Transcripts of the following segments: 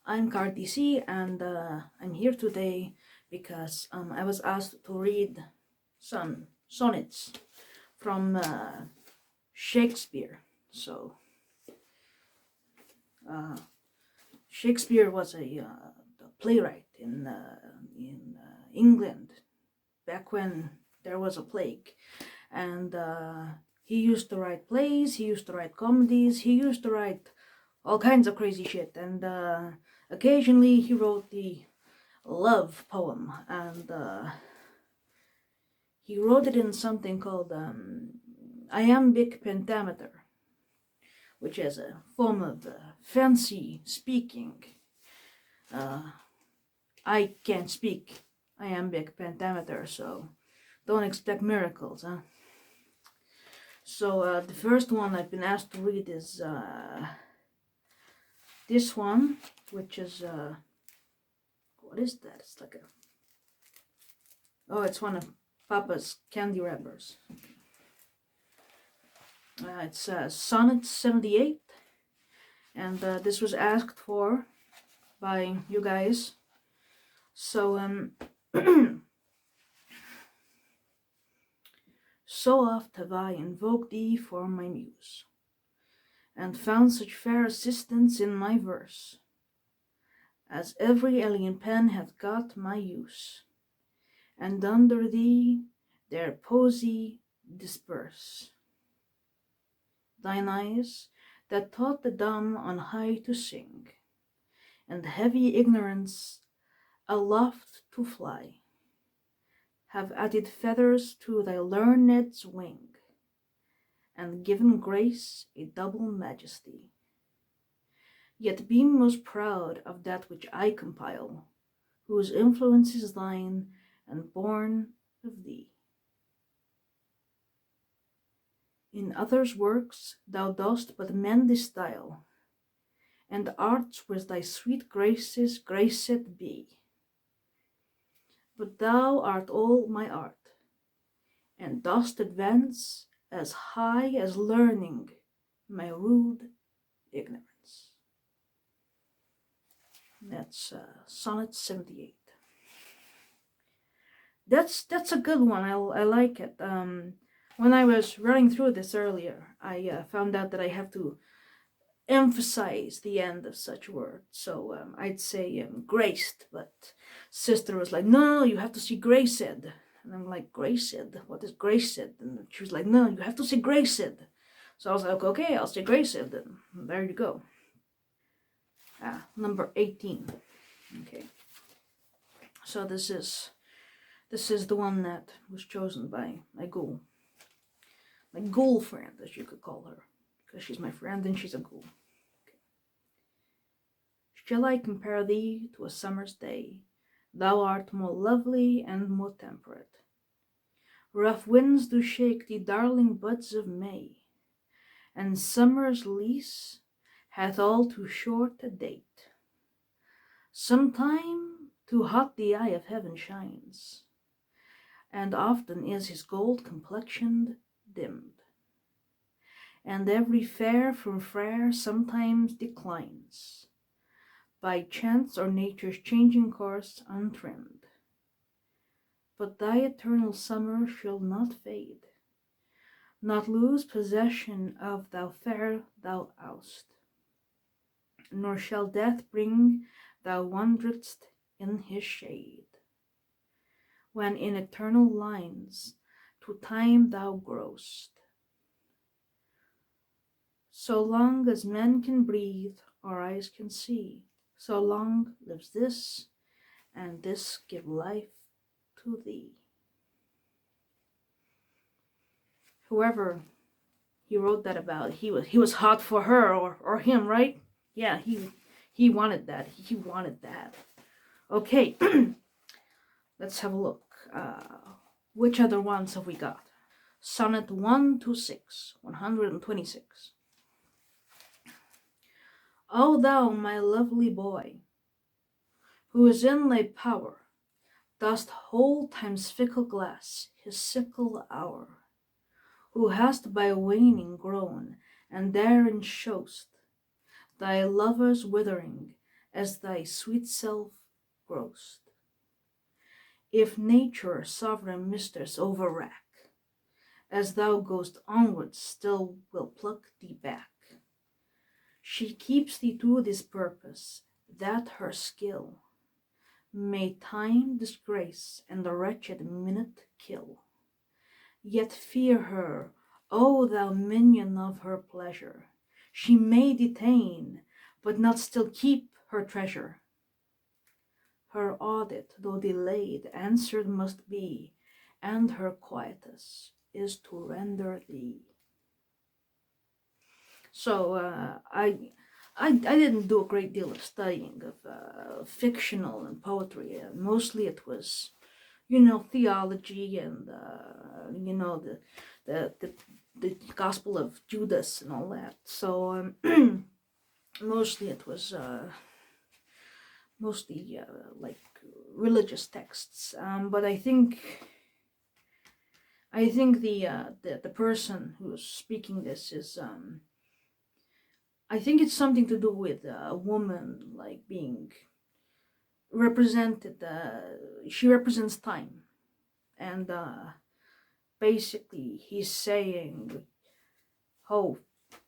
I'm Cardi C, and I'm here today because I was asked to read some sonnets from Shakespeare. So, uh, Shakespeare was a playwright in England back when there was a plague, and he used to write plays, he used to write comedies, he used to write all kinds of crazy shit, and occasionally he wrote the love poem, and he wrote it in something called iambic pentameter, which is a form of fancy speaking. I can't speak iambic pentameter, so don't expect miracles, huh? So the first one I've been asked to read is this one, which is what is that? It's like a it's one of Papa's candy wrappers. It's Sonnet 78, and this was asked for by you guys. So so oft have I invoked thee for my muse, and found such fair assistance in my verse, as every alien pen hath got my use, and under thee their poesy disperse. Thine eyes, that taught the dumb on high to sing, and heavy ignorance aloft to fly, have added feathers to thy learned's wing, and given grace a double majesty. Yet be most proud of that which I compile, whose influence is thine, and born of thee. In others' works thou dost but mend the style, and arts with thy sweet graces graced be. But thou art all my art, and dost advance as high as learning my rude ignorance. That's Sonnet 78. That's a good one. I like it. When I was running through this earlier, I found out that I have to emphasize the end of such words. So I'd say graced, but sister was like, no, you have to see graced. And I'm like, graced? What is graced? And she was like, no, you have to say graced. So I was like, okay, I'll say graced. And there you go. Number 18. Okay. So this is the one that was chosen by my ghoul friend, as you could call her, because she's my friend and she's a ghoul. Okay. Shall I compare thee to a summer's day? Thou art more lovely and more temperate. Rough winds do shake the darling buds of May, and summer's lease hath all too short a date. Sometime too hot the eye of heaven shines, and often is his gold complexion dimmed, and every fair from fair sometimes declines, by chance or nature's changing course untrimmed. But thy eternal summer shall not fade, not lose possession of thou fair thou oust, nor shall death bring thou wanderedst in his shade, when in eternal lines to time thou growst. So long as men can breathe or eyes can see, so long lives this, and this give life to thee. Whoever he wrote that about, he was hot for her or him, right? Yeah, he wanted that. He wanted that. Okay, let's have a look. Which other ones have we got? Sonnet 126, 126. O thou, my lovely boy, who is in thy power, dost hold time's fickle glass, his sickle hour, who hast by waning grown, and therein show'st thy lover's withering, as thy sweet self growst. If nature sovereign mistress overrack, as thou goest onward still will pluck thee back. She keeps thee to this purpose, that her skill may time disgrace and the wretched minute kill. Yet fear her, O thou minion of her pleasure. She may detain, but not still keep her treasure. Her audit, though delayed, answered must be, and her quietus is to render thee. So I didn't do a great deal of studying of fictional and poetry. Mostly it was, theology and the Gospel of Judas and all that. So mostly it was like religious texts. But I think the person who's speaking this is I think it's something to do with a woman like being represented. She represents time, and basically he's saying, "Oh,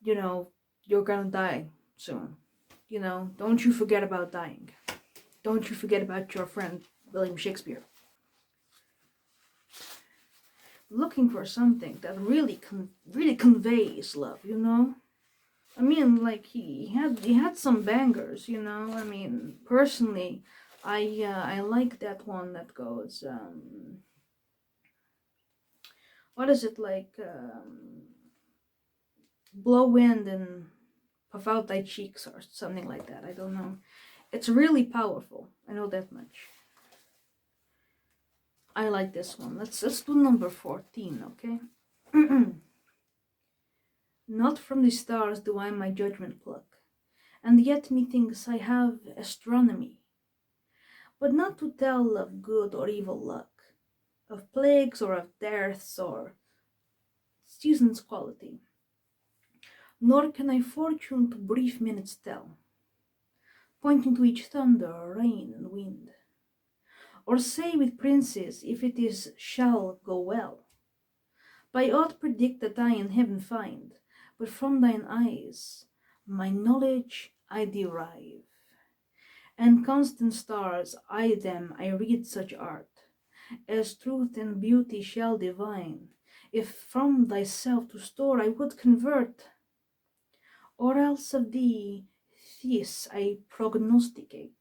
you're gonna die soon. Don't you forget about dying. Don't you forget about your friend William Shakespeare." Looking for something that really conveys love, I mean, like he had some bangers, I mean, personally, I like that one that goes, what is it like? Blow wind and puff out thy cheeks or something like that. I don't know. It's really powerful. I know that much. I like this one. Let's do number 14, okay? Not from the stars do I my judgment pluck, and yet methinks I have astronomy, but not to tell of good or evil luck, of plagues or of deaths or season's quality. Nor can I fortune to brief minutes tell, pointing to each thunder, rain, and wind, or say with princes if it is shall go well. By aught predict that I in heaven find, but from thine eyes my knowledge I derive. And constant stars, I read such art, as truth and beauty shall divine, if from thyself to store I would convert, or else of thee this I prognosticate.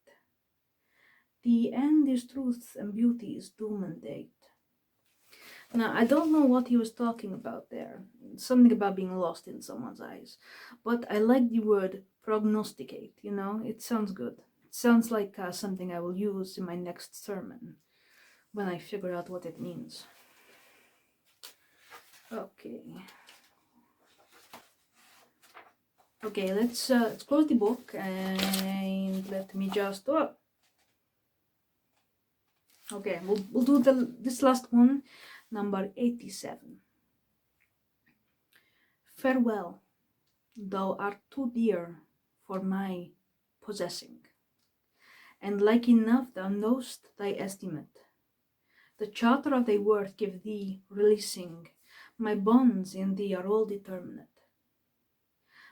The end is truth and beauty's doom and date. Now, I don't know what he was talking about there. Something about being lost in someone's eyes. But I like the word prognosticate, it sounds good. It sounds like something I will use in my next sermon when I figure out what it means. Okay, let's close the book and let me just... Oh. Okay, we'll do this last one. Number 87. Farewell, thou art too dear for my possessing, and like enough thou know'st thy estimate. The charter of thy worth give thee releasing, my bonds in thee are all determinate.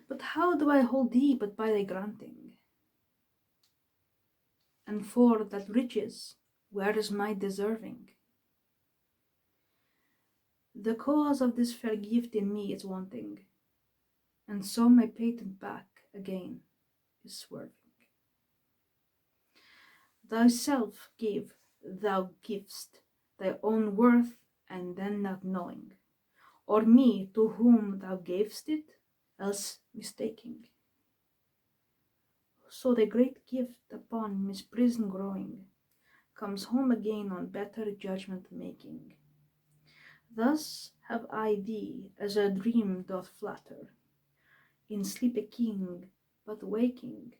But how do I hold thee but by thy granting? And for that riches, where is my deserving? The cause of this fair gift in me is wanting, and so my patent back again is swerving. Thyself give, thou givest thy own worth, and then not knowing, or me to whom thou gavest it, else mistaking. So the great gift upon misprison growing comes home again on better judgment making. Thus have I thee as a dream doth flatter, in sleep a king, but waking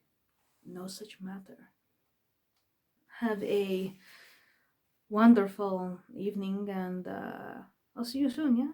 no such matter. Have a wonderful evening, and I'll see you soon, yeah?